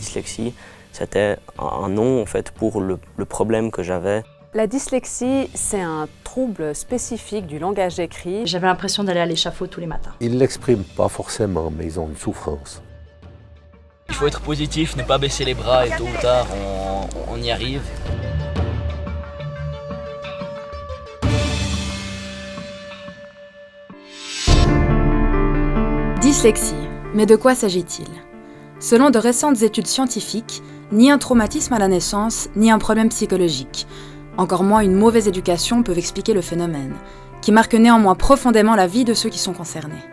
dyslexie, c'était un nom en fait, pour le problème que j'avais. La dyslexie, c'est un trouble spécifique du langage écrit. J'avais l'impression d'aller à l'échafaud tous les matins. Ils ne l'expriment pas forcément, mais ils ont une souffrance. Il faut être positif, ne pas baisser les bras et tôt ou tard, on y arrive. Dyslexie. Mais de quoi s'agit-il? Selon de récentes études scientifiques, ni un traumatisme à la naissance, ni un problème psychologique, encore moins une mauvaise éducation peuvent expliquer le phénomène, qui marque néanmoins profondément la vie de ceux qui sont concernés.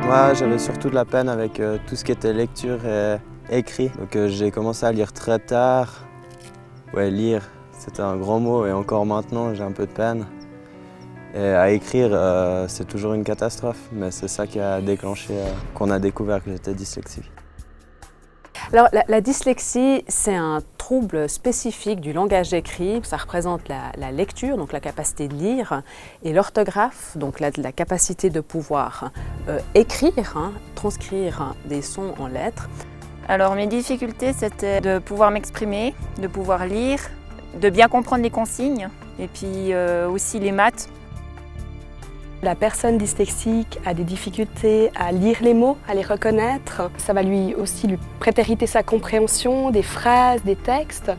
Moi, j'avais surtout de la peine avec tout ce qui était lecture et écrit. Donc j'ai commencé à lire très tard. Ouais, lire, c'était un grand mot et encore maintenant, j'ai un peu de peine. Et à écrire, c'est toujours une catastrophe, mais c'est ça qui a déclenché qu'on a découvert que j'étais dyslexique. Alors, la dyslexie, c'est un trouble spécifique du langage écrit. Ça représente la lecture, donc la capacité de lire, et l'orthographe, donc la capacité de pouvoir écrire, transcrire des sons en lettres. Alors mes difficultés, c'était de pouvoir m'exprimer, de pouvoir lire, de bien comprendre les consignes, et puis aussi les maths. La personne dyslexique a des difficultés à lire les mots, à les reconnaître. Ça va lui prétériter sa compréhension des phrases, des textes,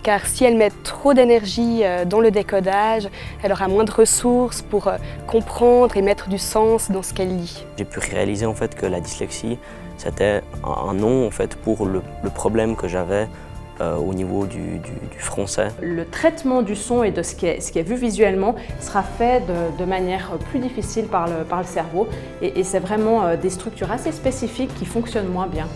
car si elle met trop d'énergie dans le décodage, elle aura moins de ressources pour comprendre et mettre du sens dans ce qu'elle lit. J'ai pu réaliser en fait que la dyslexie, c'était un nom en fait, pour le problème que j'avais au niveau du français. Le traitement du son et de ce qui est vu visuellement sera fait de manière plus difficile par le cerveau et c'est vraiment des structures assez spécifiques qui fonctionnent moins bien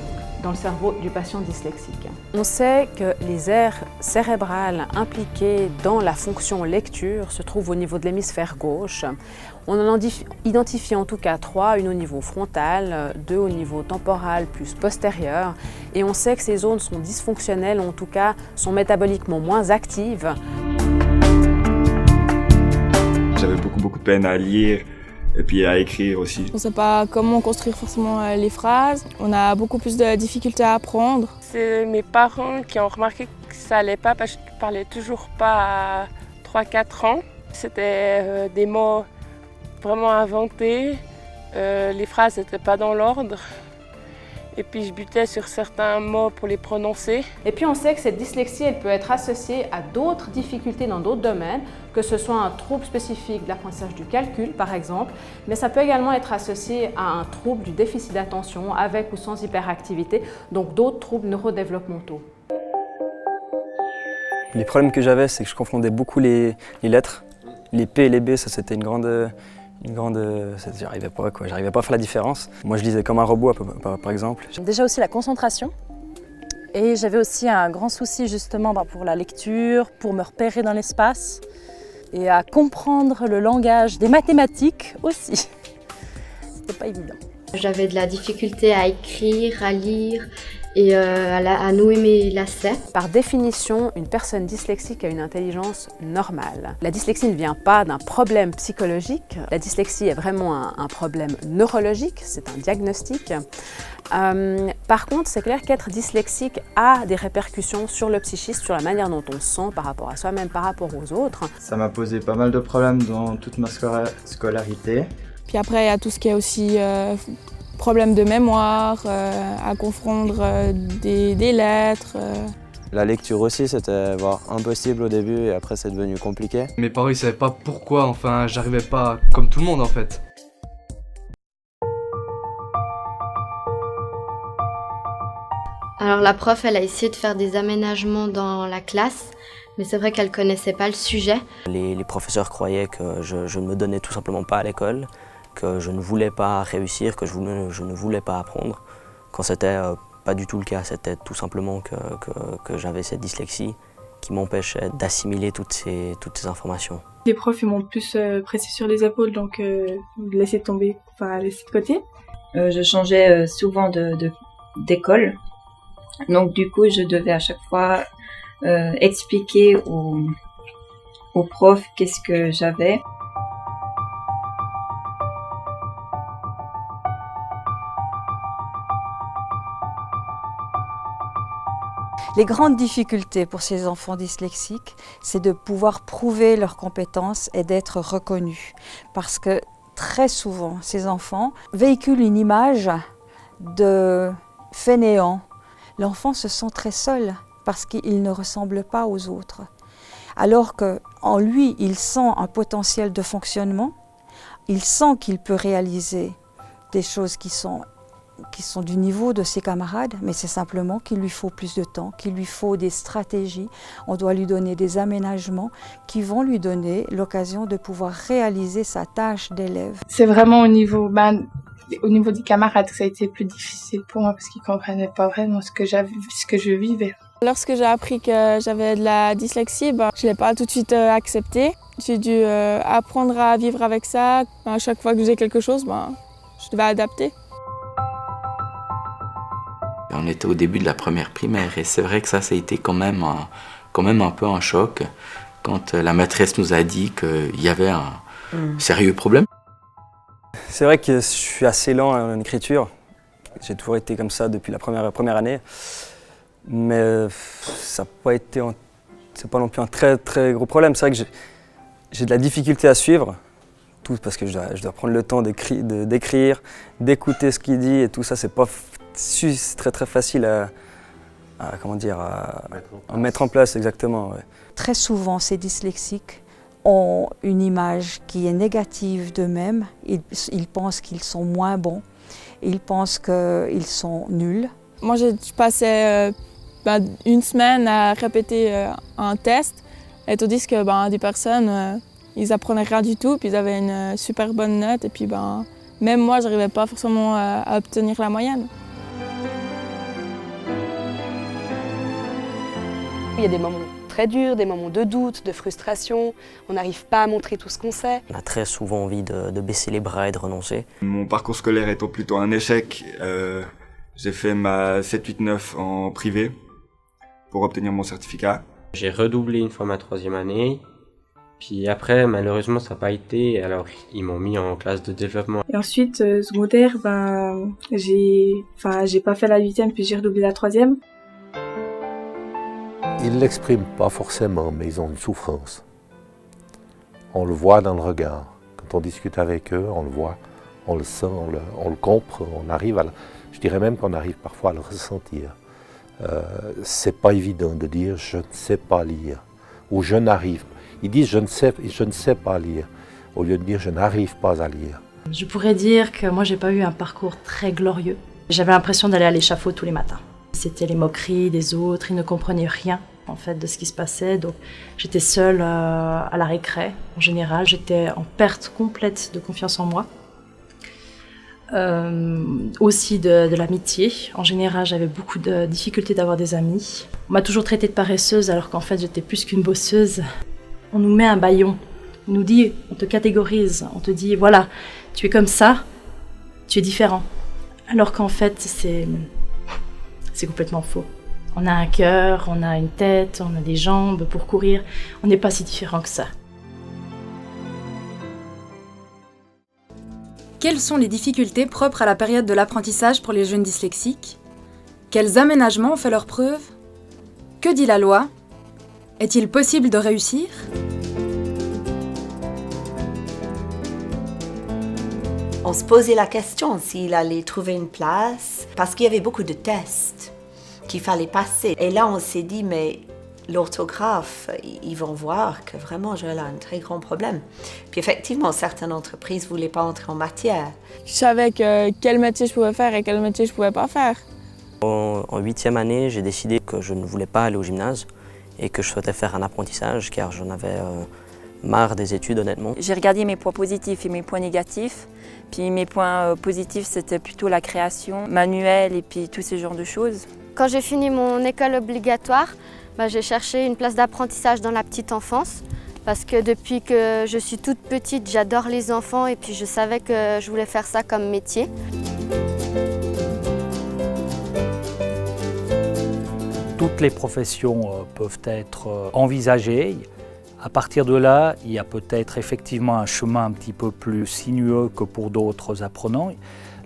dans le cerveau du patient dyslexique. On sait que les aires cérébrales impliquées dans la fonction lecture se trouvent au niveau de l'hémisphère gauche. On en identifie en tout cas 3, une au niveau frontal, 2 au niveau temporal plus postérieur. Et on sait que ces zones sont dysfonctionnelles, ou en tout cas sont métaboliquement moins actives. J'avais beaucoup de peine à lire et puis à écrire aussi. On ne sait pas comment construire forcément les phrases. On a beaucoup plus de difficultés à apprendre. C'est mes parents qui ont remarqué que ça allait pas parce que je parlais toujours pas à 3-4 ans. C'était des mots vraiment inventés. Les phrases n'étaient pas dans l'ordre. Et puis je butais sur certains mots pour les prononcer. Et puis on sait que cette dyslexie, elle peut être associée à d'autres difficultés dans d'autres domaines, que ce soit un trouble spécifique de l'apprentissage du calcul par exemple, mais ça peut également être associé à un trouble du déficit d'attention avec ou sans hyperactivité, donc d'autres troubles neurodéveloppementaux. Les problèmes que j'avais, c'est que je confondais beaucoup les lettres. Les P et les B, ça c'était une grande... J'arrivais pas à faire la différence. Moi je lisais comme un robot par exemple. Déjà aussi la concentration. Et j'avais aussi un grand souci justement pour la lecture, pour me repérer dans l'espace et à comprendre le langage des mathématiques aussi. C'était pas évident. J'avais de la difficulté à écrire, à lire et à nouer mes lacets. Par définition, une personne dyslexique a une intelligence normale. La dyslexie ne vient pas d'un problème psychologique. La dyslexie est vraiment un problème neurologique, c'est un diagnostic. Par contre, c'est clair qu'être dyslexique a des répercussions sur le psychisme, sur la manière dont on se sent par rapport à soi-même, par rapport aux autres. Ça m'a posé pas mal de problèmes dans toute ma scolarité. Puis après, il y a tout ce qui est aussi problème de mémoire, à confondre des lettres. La lecture aussi, c'était impossible au début et après c'est devenu compliqué. Mes parents ils savaient pas pourquoi, enfin j'arrivais pas comme tout le monde en fait. Alors la prof, elle a essayé de faire des aménagements dans la classe, mais c'est vrai qu'elle connaissait pas le sujet. Les professeurs croyaient que je ne me donnais tout simplement pas à l'école, que je ne voulais pas réussir, que je ne voulais pas apprendre, quand c'était pas du tout le cas. C'était tout simplement que j'avais cette dyslexie qui m'empêchait d'assimiler toutes ces informations. Les profs ils m'ont plus pressé sur les épaules, donc laisser tomber, enfin laisser de côté. Je changeais souvent d'école, donc du coup je devais à chaque fois expliquer aux profs qu'est-ce que j'avais. Les grandes difficultés pour ces enfants dyslexiques, c'est de pouvoir prouver leurs compétences et d'être reconnus. Parce que très souvent, ces enfants véhiculent une image de fainéant. L'enfant se sent très seul parce qu'il ne ressemble pas aux autres. Alors qu'en lui, il sent un potentiel de fonctionnement, il sent qu'il peut réaliser des choses qui sont du niveau de ses camarades, mais c'est simplement qu'il lui faut plus de temps, qu'il lui faut des stratégies. On doit lui donner des aménagements qui vont lui donner l'occasion de pouvoir réaliser sa tâche d'élève. C'est vraiment au niveau des camarades que ça a été plus difficile pour moi parce qu'ils ne comprenaient pas vraiment ce que je vivais. Lorsque j'ai appris que j'avais de la dyslexie, je ne l'ai pas tout de suite accepté. J'ai dû apprendre à vivre avec ça. À chaque fois que j'ai quelque chose, je devais adapter. On était au début de la première primaire et c'est vrai que ça a été quand même un peu un choc quand la maîtresse nous a dit qu'il y avait un sérieux problème. C'est vrai que je suis assez lent en écriture. J'ai toujours été comme ça depuis la première année. Mais ça n'a pas été, c'est pas non plus un très très gros problème. C'est vrai que j'ai de la difficulté à suivre, tout parce que je dois prendre le temps d'écrire, d'écouter ce qu'il dit et tout ça, c'est pas très très facile à mettre en place exactement. Ouais. Très souvent, ces dyslexiques ont une image qui est négative d'eux-mêmes. Ils pensent qu'ils sont moins bons, ils pensent qu'ils sont nuls. Moi, je passais une semaine à répéter un test, et tandis que des personnes, ils apprenaient rien du tout, puis ils avaient une super bonne note, et puis même moi, je n'arrivais pas forcément à obtenir la moyenne. Il y a des moments très durs, des moments de doute, de frustration, on n'arrive pas à montrer tout ce qu'on sait. On a très souvent envie de baisser les bras et de renoncer. Mon parcours scolaire étant plutôt un échec, j'ai fait ma 7-8-9 en privé pour obtenir mon certificat. J'ai redoublé une fois ma 3e année, puis après malheureusement ça n'a pas été, alors ils m'ont mis en classe de développement. Et ensuite, secondaire, j'ai pas fait la 8e puis j'ai redoublé la 3e. Ils ne l'expriment pas forcément, mais ils ont une souffrance. On le voit dans le regard. Quand on discute avec eux, on le voit, on le sent, on le comprend, je dirais même qu'on arrive parfois à le ressentir. C'est pas évident de dire « je ne sais pas lire » ou « je n'arrive ». Ils disent « je ne sais pas lire » au lieu de dire « je n'arrive pas à lire ». Je pourrais dire que moi, j'ai pas eu un parcours très glorieux. J'avais l'impression d'aller à l'échafaud tous les matins. C'était les moqueries des autres, ils ne comprenaient rien en fait de ce qui se passait. Donc j'étais seule à la récré. En général, j'étais en perte complète de confiance en moi. Aussi de l'amitié. En général, j'avais beaucoup de difficultés d'avoir des amis. On m'a toujours traitée de paresseuse alors qu'en fait, j'étais plus qu'une bosseuse. On nous met un bâillon. On nous dit, on te catégorise. On te dit, voilà, tu es comme ça, tu es différent. Alors qu'en fait, c'est complètement faux. On a un cœur, on a une tête, on a des jambes pour courir. On n'est pas si différent que ça. Quelles sont les difficultés propres à la période de l'apprentissage pour les jeunes dyslexiques? Quels aménagements ont fait leurs preuves? Que dit la loi? Est-il possible de réussir? On se posait la question s'il allait trouver une place, parce qu'il y avait beaucoup de tests qu'il fallait passer. Et là, on s'est dit, mais l'orthographe, ils vont voir que vraiment, Joël a un très grand problème. Puis effectivement, certaines entreprises ne voulaient pas entrer en matière. Je savais quel métier je pouvais faire et quel métier je ne pouvais pas faire. En 8e année, j'ai décidé que je ne voulais pas aller au gymnase et que je souhaitais faire un apprentissage, car j'en avais marre des études, honnêtement. J'ai regardé mes points positifs et mes points négatifs. Puis mes points positifs, c'était plutôt la création manuelle et puis tous ces genres de choses. Quand j'ai fini mon école obligatoire, j'ai cherché une place d'apprentissage dans la petite enfance. Parce que depuis que je suis toute petite, j'adore les enfants et puis je savais que je voulais faire ça comme métier. Toutes les professions peuvent être envisagées. À partir de là, il y a peut-être effectivement un chemin un petit peu plus sinueux que pour d'autres apprenants.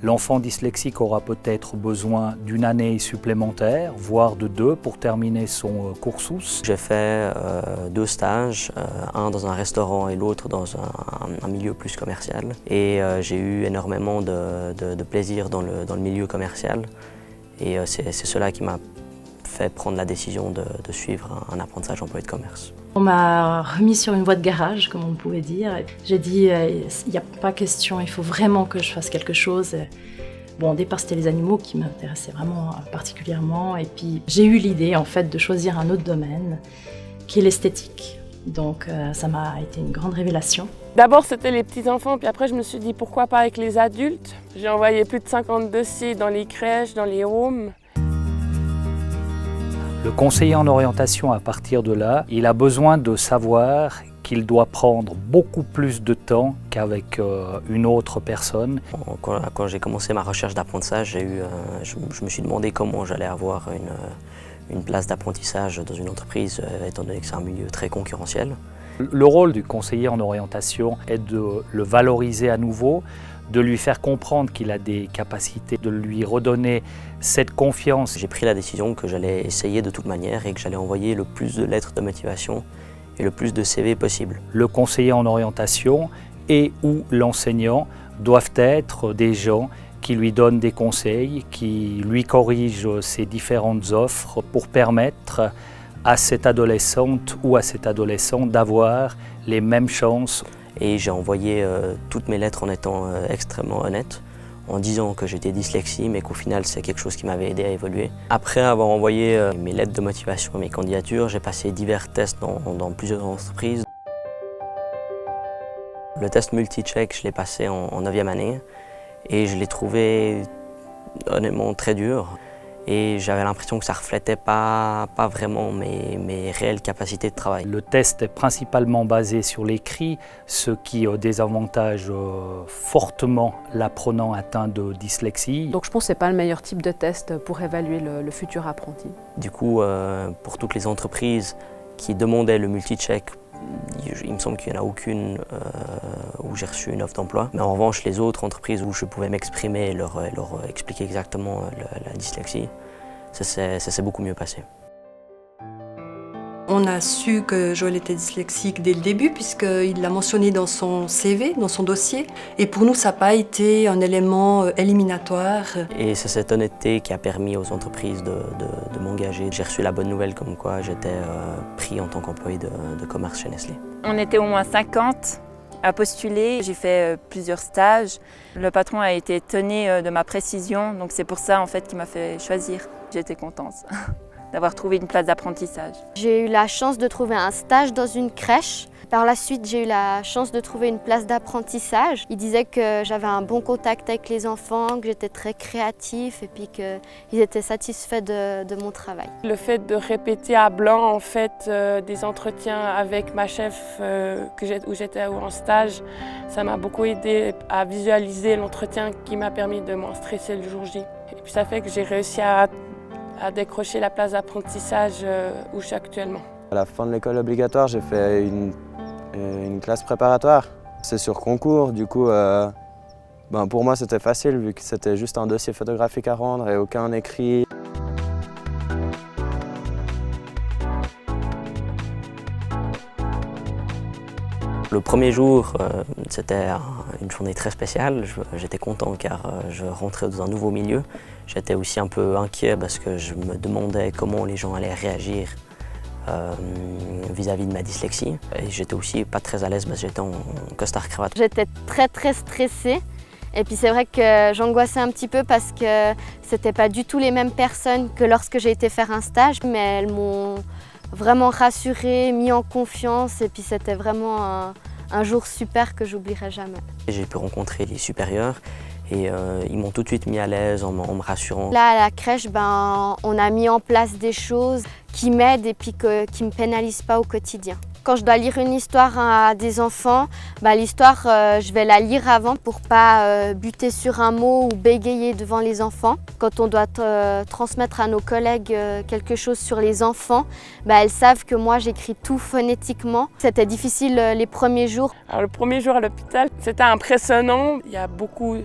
L'enfant dyslexique aura peut-être besoin d'une année supplémentaire, voire de 2 pour terminer son cursus. J'ai fait 2 stages, un dans un restaurant et l'autre dans un milieu plus commercial. Et j'ai eu énormément de plaisir dans le milieu commercial. Et c'est cela qui m'a fait prendre la décision de suivre un apprentissage employé de commerce. On m'a remis sur une voie de garage, comme on pouvait dire. J'ai dit, il n'y a pas question, il faut vraiment que je fasse quelque chose. Bon, au départ, c'était les animaux qui m'intéressaient vraiment particulièrement. Et puis, j'ai eu l'idée, en fait, de choisir un autre domaine, qui est l'esthétique. Donc, ça m'a été une grande révélation. D'abord, c'était les petits-enfants, puis après, je me suis dit, pourquoi pas avec les adultes? J'ai envoyé plus de 50 dossiers dans les crèches, dans les homes. Le conseiller en orientation, à partir de là, il a besoin de savoir qu'il doit prendre beaucoup plus de temps qu'avec une autre personne. Quand j'ai commencé ma recherche d'apprentissage, je me suis demandé comment j'allais avoir une place d'apprentissage dans une entreprise, étant donné que c'est un milieu très concurrentiel. Le rôle du conseiller en orientation est de le valoriser à nouveau, de lui faire comprendre qu'il a des capacités, de lui redonner cette confiance. J'ai pris la décision que j'allais essayer de toute manière et que j'allais envoyer le plus de lettres de motivation et le plus de CV possible. Le conseiller en orientation et ou l'enseignant doivent être des gens qui lui donnent des conseils, qui lui corrigent ses différentes offres pour permettre à cette adolescente ou à cet adolescent d'avoir les mêmes chances. Et j'ai envoyé toutes mes lettres en étant extrêmement honnête, en disant que j'étais dyslexique, mais qu'au final c'est quelque chose qui m'avait aidé à évoluer. Après avoir envoyé mes lettres de motivation et mes candidatures, j'ai passé divers tests dans plusieurs entreprises. Le test multi-check, je l'ai passé en 9e année et je l'ai trouvé honnêtement très dur. Et j'avais l'impression que ça ne reflétait pas vraiment mes réelles capacités de travail. Le test est principalement basé sur l'écrit, ce qui désavantage fortement l'apprenant atteint de dyslexie. Donc je pense que ce n'est pas le meilleur type de test pour évaluer le futur apprenti. Du coup, pour toutes les entreprises qui demandaient le multi-check, il me semble qu'il n'y en a aucune où j'ai reçu une offre d'emploi. Mais en revanche, les autres entreprises où je pouvais m'exprimer et leur expliquer exactement la dyslexie, ça s'est beaucoup mieux passé. On a su que Joël était dyslexique dès le début puisqu'il l'a mentionné dans son CV, dans son dossier. Et pour nous, ça n'a pas été un élément éliminatoire. Et c'est cette honnêteté qui a permis aux entreprises de m'engager. J'ai reçu la bonne nouvelle comme quoi j'étais pris en tant qu'employé de commerce chez Nestlé. On était au moins 50 à postuler. J'ai fait plusieurs stages. Le patron a été étonné de ma précision, donc c'est pour ça en fait qu'il m'a fait choisir. J'étais contente d'avoir trouvé une place d'apprentissage. J'ai eu la chance de trouver un stage dans une crèche. Par la suite, j'ai eu la chance de trouver une place d'apprentissage. Il disait que j'avais un bon contact avec les enfants, que j'étais très créatif et puis qu'ils étaient satisfaits de mon travail. Le fait de répéter à blanc en fait des entretiens avec ma chef où j'étais en stage, ça m'a beaucoup aidé à visualiser l'entretien qui m'a permis de moins stresser le jour J. Et puis ça fait que j'ai réussi à décrocher la place d'apprentissage où je suis actuellement. À la fin de l'école obligatoire, j'ai fait une classe préparatoire. C'est sur concours, du coup, pour moi c'était facile vu que c'était juste un dossier photographique à rendre et aucun écrit. Le premier jour, c'était une journée très spéciale. J'étais content car je rentrais dans un nouveau milieu. J'étais aussi un peu inquiet parce que je me demandais comment les gens allaient réagir vis-à-vis de ma dyslexie. Et j'étais aussi pas très à l'aise parce que j'étais en costard-cravate. J'étais très stressée. Et puis c'est vrai que j'angoissais un petit peu parce que c'était pas du tout les mêmes personnes que lorsque j'ai été faire un stage. Mais elles m'ont vraiment rassurée, mis en confiance et puis c'était vraiment un jour super que j'oublierai jamais. J'ai pu rencontrer les supérieurs et ils m'ont tout de suite mis à l'aise en me rassurant. Là à la crèche, on a mis en place des choses qui m'aident et puis qui ne me pénalisent pas au quotidien. Quand je dois lire une histoire à des enfants, l'histoire, je vais la lire avant pour ne pas buter sur un mot ou bégayer devant les enfants. Quand on doit transmettre à nos collègues quelque chose sur les enfants, elles savent que moi j'écris tout phonétiquement. C'était difficile les premiers jours. Alors, le premier jour à l'hôpital, c'était impressionnant. Il y a beaucoup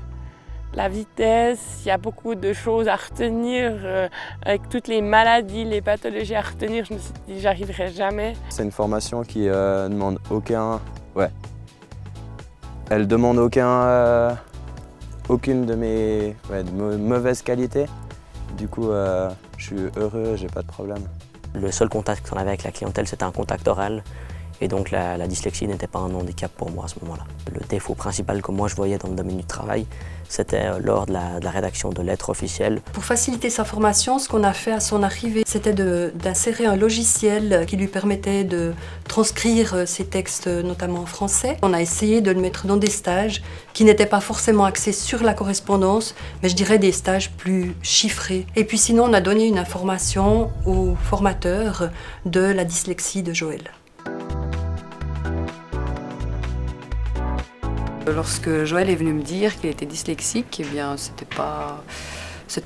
La vitesse, il y a beaucoup de choses à retenir. Avec toutes les maladies, les pathologies à retenir, je me suis dit j'y arriverai jamais. C'est une formation qui demande aucun... Ouais. Elle demande aucune de mes mauvaises qualités. Du coup, je suis heureux, j'ai pas de problème. Le seul contact qu'on avait avec la clientèle, c'était un contact oral. Et donc la dyslexie n'était pas un handicap pour moi à ce moment-là. Le défaut principal que moi je voyais dans le domaine du travail, c'était lors de la rédaction de lettres officielles. Pour faciliter sa formation, ce qu'on a fait à son arrivée, c'était d'insérer un logiciel qui lui permettait de transcrire ses textes, notamment en français. On a essayé de le mettre dans des stages qui n'étaient pas forcément axés sur la correspondance, mais je dirais des stages plus chiffrés. Et puis sinon, on a donné une information aux formateurs de la dyslexie de Joël. Lorsque Joël est venu me dire qu'il était dyslexique, eh bien, c'était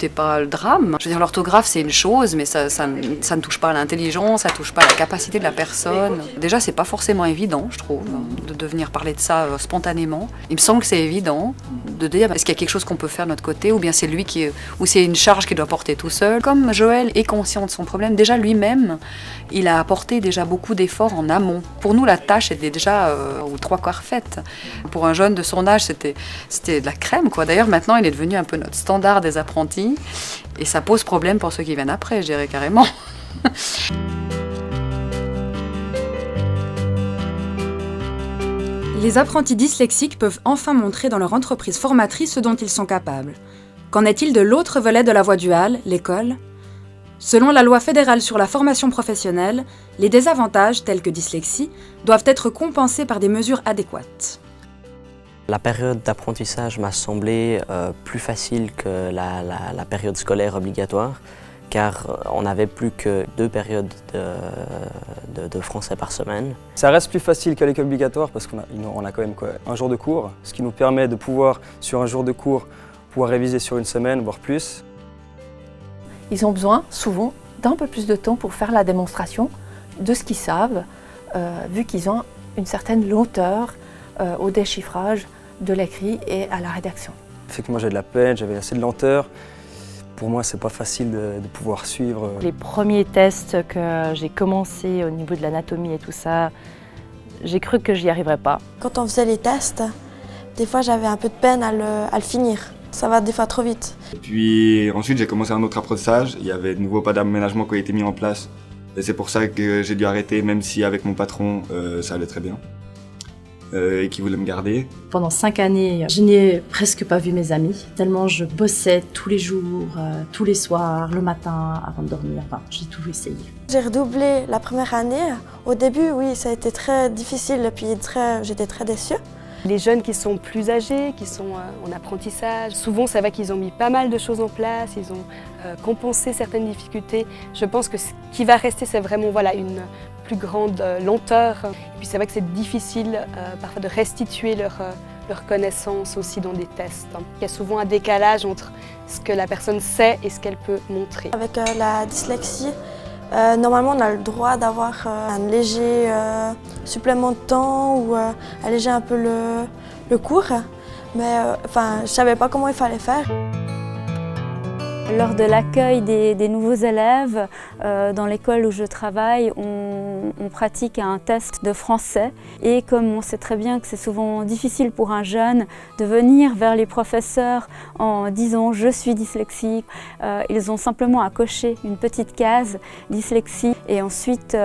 pas le drame. Je veux dire, l'orthographe, c'est une chose, mais ça ne touche pas à l'intelligence, ça ne touche pas à la capacité de la personne. Déjà, c'est pas forcément évident, je trouve, de venir parler de ça spontanément. Il me semble que c'est évident de dire, est-ce qu'il y a quelque chose qu'on peut faire de notre côté, ou bien c'est lui ou c'est une charge qu'il doit porter tout seul. Comme Joël est conscient de son problème, déjà lui-même, il a apporté déjà beaucoup d'efforts en amont. Pour nous, la tâche était déjà aux 3/4 faite. Pour un jeune de son âge, c'était de la crème, quoi. D'ailleurs, maintenant, il est devenu un peu notre standard des apprentis. Et ça pose problème pour ceux qui viennent après, je dirais carrément. Les apprentis dyslexiques peuvent enfin montrer dans leur entreprise formatrice ce dont ils sont capables. Qu'en est-il de l'autre volet de la voie duale, l'école ? Selon la loi fédérale sur la formation professionnelle, les désavantages, tels que dyslexie, doivent être compensés par des mesures adéquates. La période d'apprentissage m'a semblé plus facile que la période scolaire obligatoire, car on n'avait plus que 2 périodes de français par semaine. Ça reste plus facile qu'à l'école obligatoire parce qu'on a quand même un jour de cours, ce qui nous permet de pouvoir, sur un jour de cours, pouvoir réviser sur une semaine, voire plus. Ils ont besoin, souvent, d'un peu plus de temps pour faire la démonstration de ce qu'ils savent, vu qu'ils ont une certaine lenteur au déchiffrage de l'écrit et à la rédaction. Effectivement, j'ai de la peine, j'avais assez de lenteur. Pour moi, c'est pas facile de pouvoir suivre. Les premiers tests que j'ai commencé au niveau de l'anatomie et tout ça, j'ai cru que j'y arriverais pas. Quand on faisait les tests, des fois j'avais un peu de peine à le finir. Ça va des fois trop vite. Et puis ensuite, j'ai commencé un autre apprentissage. Il y avait de nouveau pas d'aménagement qui a été mis en place. Et c'est pour ça que j'ai dû arrêter, même si avec mon patron, ça allait très bien. Et qui voulait me garder. Pendant 5 années, je n'ai presque pas vu mes amis, tellement je bossais tous les jours, tous les soirs, le matin, avant de dormir. Enfin, j'ai tout essayé. J'ai redoublé la première année. Au début, oui, ça a été très difficile et puis j'étais très déçue. Les jeunes qui sont plus âgés, qui sont en apprentissage, souvent c'est vrai qu'ils ont mis pas mal de choses en place, ils ont compensé certaines difficultés. Je pense que ce qui va rester, c'est vraiment une plus grande lenteur. Et puis c'est vrai que c'est difficile parfois de restituer leurs connaissances aussi dans des tests. Il y a souvent un décalage entre ce que la personne sait et ce qu'elle peut montrer. Avec la dyslexie, normalement on a le droit d'avoir un léger supplément de temps ou alléger un peu le cours, mais je ne savais pas comment il fallait faire. Lors de l'accueil des nouveaux élèves, dans l'école où je travaille, on pratique un test de français. Et comme on sait très bien que c'est souvent difficile pour un jeune de venir vers les professeurs en disant « je suis dyslexique », ils ont simplement à cocher une petite case « dyslexie » et ensuite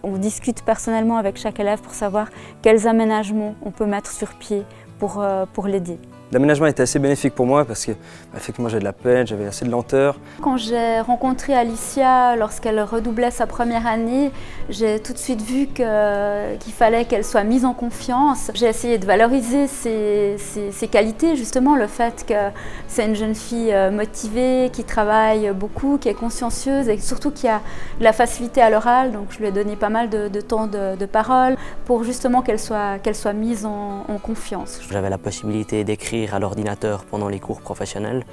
on discute personnellement avec chaque élève pour savoir quels aménagements on peut mettre sur pied pour l'aider. L'aménagement était assez bénéfique pour moi parce que effectivement j'ai de la peine, j'avais assez de lenteur. Quand j'ai rencontré Alicia lorsqu'elle redoublait sa première année, j'ai tout de suite vu qu'il fallait qu'elle soit mise en confiance. J'ai essayé de valoriser ses qualités, justement le fait que c'est une jeune fille motivée, qui travaille beaucoup, qui est consciencieuse et surtout qui a de la facilité à l'oral. Donc je lui ai donné pas mal de temps de parole pour justement qu'elle soit mise en confiance. J'avais la possibilité d'écrire à l'ordinateur pendant les cours professionnels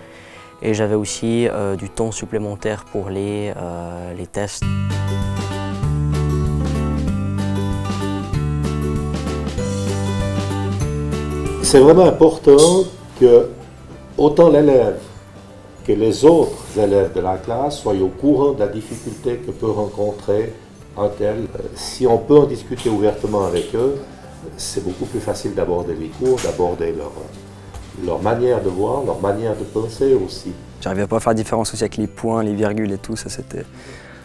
et j'avais aussi du temps supplémentaire pour les tests. C'est vraiment important que autant l'élève que les autres élèves de la classe soient au courant de la difficulté que peut rencontrer un tel. Si on peut en discuter ouvertement avec eux, c'est beaucoup plus facile d'aborder les cours, d'aborder leur manière de voir, leur manière de penser aussi. J'arrivais pas à faire la différence aussi avec les points, les virgules et tout, ça c'était...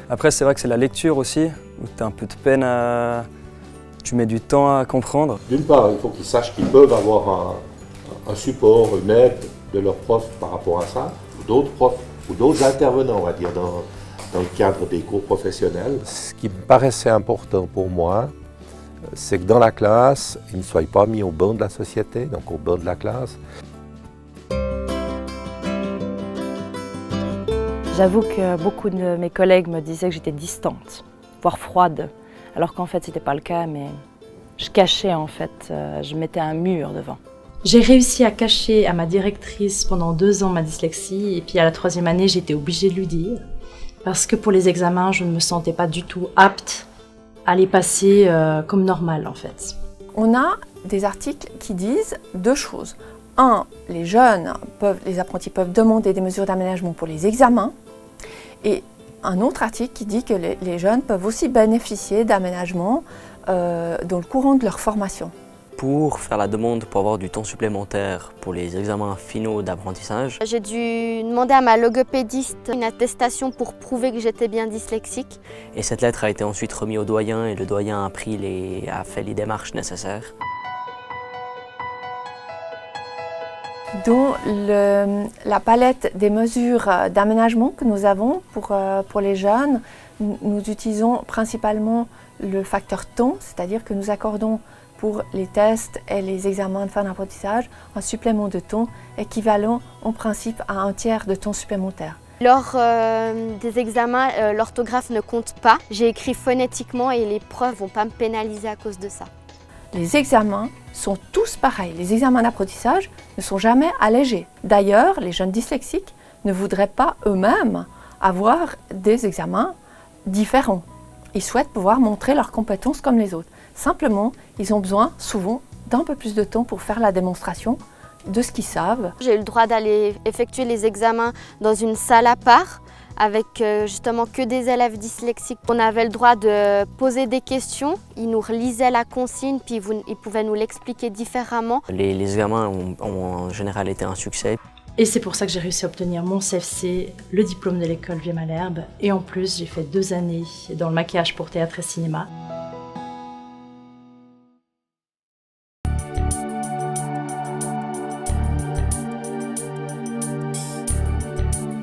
Après c'est vrai que c'est la lecture aussi, où tu as un peu de peine à... Tu mets du temps à comprendre. D'une part, il faut qu'ils sachent qu'ils peuvent avoir un support, une aide de leurs profs par rapport à ça, ou d'autres profs, ou d'autres intervenants, on va dire, dans le cadre des cours professionnels. Ce qui me paraissait important pour moi, c'est que dans la classe, ils ne soient pas mis au banc de la société, donc au banc de la classe. J'avoue que beaucoup de mes collègues me disaient que j'étais distante, voire froide, alors qu'en fait, ce n'était pas le cas, mais je cachais en fait, je mettais un mur devant. J'ai réussi à cacher à ma directrice pendant 2 ans ma dyslexie, et puis à la 3e année, j'étais obligée de lui dire, parce que pour les examens, je ne me sentais pas du tout apte à les passer comme normal en fait. On a des articles qui disent 2 choses. 1, les apprentis peuvent demander des mesures d'aménagement pour les examens. Et un autre article qui dit que les jeunes peuvent aussi bénéficier d'aménagements dans le courant de leur formation. Pour faire la demande pour avoir du temps supplémentaire pour les examens finaux d'apprentissage, j'ai dû demander à ma logopédiste une attestation pour prouver que j'étais bien dyslexique. Et cette lettre a été ensuite remise au doyen et le doyen a fait les démarches nécessaires. Dans la palette des mesures d'aménagement que nous avons pour les jeunes, nous utilisons principalement le facteur temps, c'est-à-dire que nous accordons pour les tests et les examens de fin d'apprentissage un supplément de temps équivalent en principe à 1/3 de temps supplémentaire. Lors des examens, l'orthographe ne compte pas. J'ai écrit phonétiquement et les profs ne vont pas me pénaliser à cause de ça. Les examens sont tous pareils. Les examens d'apprentissage ne sont jamais allégés. D'ailleurs, les jeunes dyslexiques ne voudraient pas eux-mêmes avoir des examens différents. Ils souhaitent pouvoir montrer leurs compétences comme les autres. Simplement, ils ont besoin souvent d'un peu plus de temps pour faire la démonstration de ce qu'ils savent. J'ai eu le droit d'aller effectuer les examens dans une salle à part avec justement que des élèves dyslexiques. On avait le droit de poser des questions, ils nous relisaient la consigne puis ils pouvaient nous l'expliquer différemment. Les examens ont en général été un succès. Et c'est pour ça que j'ai réussi à obtenir mon CFC, le diplôme de l'école Vieux-Malherbe, et en plus j'ai fait 2 années dans le maquillage pour théâtre et cinéma.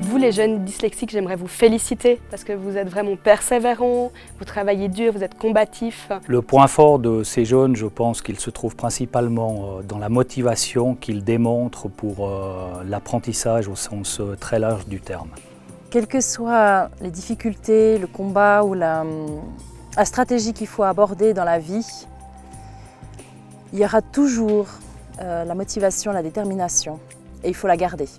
Vous, les jeunes dyslexiques, j'aimerais vous féliciter parce que vous êtes vraiment persévérants, vous travaillez dur, vous êtes combatifs. Le point fort de ces jeunes, je pense qu'il se trouve principalement dans la motivation qu'ils démontrent pour l'apprentissage au sens très large du terme. Quelles que soient les difficultés, le combat ou la stratégie qu'il faut aborder dans la vie, il y aura toujours la motivation, la détermination, et il faut la garder.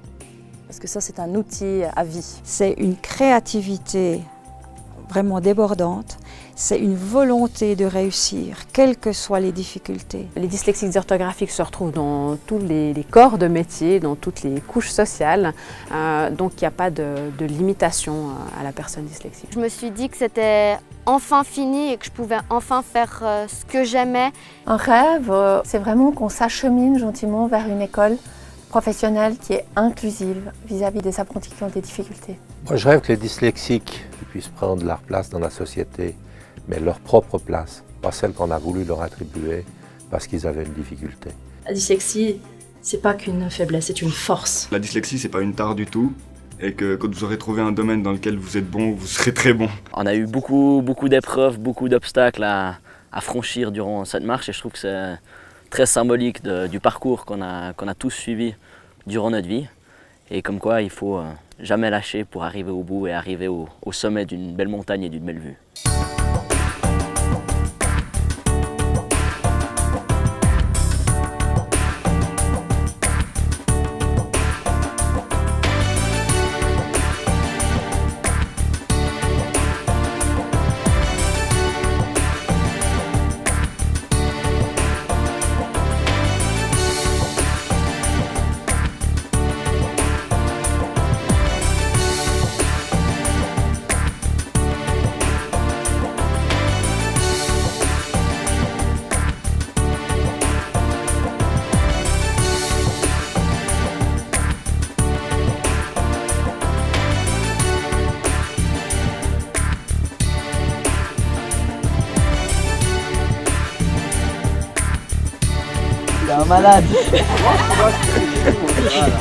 Parce que ça, c'est un outil à vie. C'est une créativité vraiment débordante. C'est une volonté de réussir, quelles que soient les difficultés. Les dyslexiques orthographiques se retrouvent dans tous les corps de métier, dans toutes les couches sociales. Donc, il n'y a pas de limitation à la personne dyslexique. Je me suis dit que c'était enfin fini et que je pouvais enfin faire ce que j'aimais. Un rêve, c'est vraiment qu'on s'achemine gentiment vers une école professionnelle qui est inclusive vis-à-vis des apprentis qui ont des difficultés. Moi, je rêve que les dyslexiques puissent prendre leur place dans la société, mais leur propre place, pas celle qu'on a voulu leur attribuer parce qu'ils avaient une difficulté. La dyslexie, c'est pas qu'une faiblesse, c'est une force. La dyslexie, c'est pas une tare du tout, et que quand vous aurez trouvé un domaine dans lequel vous êtes bon, vous serez très bon. On a eu beaucoup d'épreuves, beaucoup d'obstacles à franchir durant cette marche, et je trouve que c'est très symbolique du parcours qu'on a tous suivi durant notre vie, et comme quoi il faut jamais lâcher pour arriver au bout et arriver au sommet d'une belle montagne et d'une belle vue. C'est un malade. Voilà.